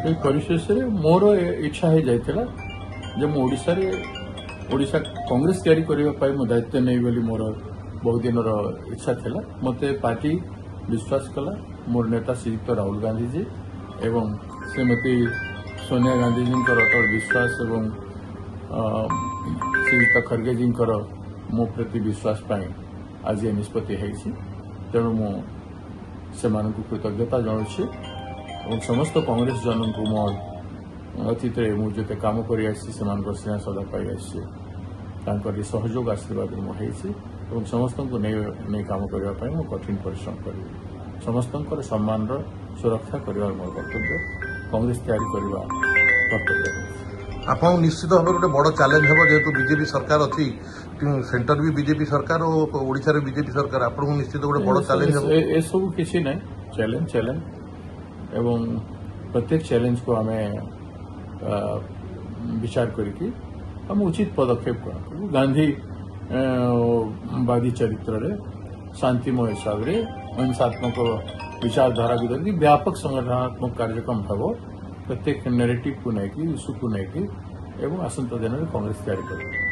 এই परिशेष मोर इच्छा हो जाता जब ओडिशा कांग्रेस तैयारी करने मो दायित्व नहीं बोली मोर बहुत दिन इच्छा थिला मते पार्टी विश्वास कला मोर नेता श्रीयुक्त राहुल गांधी जी एवं श्रीमती सोनिया गांधी जी अटल विश्वास एवं श्रीयुक्त खड़गे जी मो प्रति विश्वास पाई आज ये निष्पत्ति तेणु से कृतज्ञता जनाऊँ और समस्त कांग्रेस जन को मो अतीत मुझे कम कर स्नेह सदा पाई सहयोग आशीर्वाद मुझे समस्त को नहीं कम करने मो कठिन परिश्रम करी समस्त सम्मान सुरक्षा करने मोर कर्तव्य कांग्रेस तैयारी करने कर्तव्य आप निश्चित भाव गोटे बड़ चैलेंज हम जेहेतु बीजेपी सरकार अच्छी सेंटर भी बीजेपी सरकार और ओडिशा रे बीजेपी सरकार आपको निश्चित गोटे बड़ चैलेंज हम ए सब किसी नहीं चैलेंज एवं प्रत्येक चैलेंज को हमें विचार करके हम उचित पदक्षेप कर गांधी वादी चरित्र रे शांतिमय हिसाब से अहिंसात्मक विचारधारा को धरिकी व्यापक संगठनात्मक कार्यक्रम हम प्रत्येक नेरेटिव को नहीं इश्यू को नहीं आसंता दिन में कांग्रेस तैयारी कर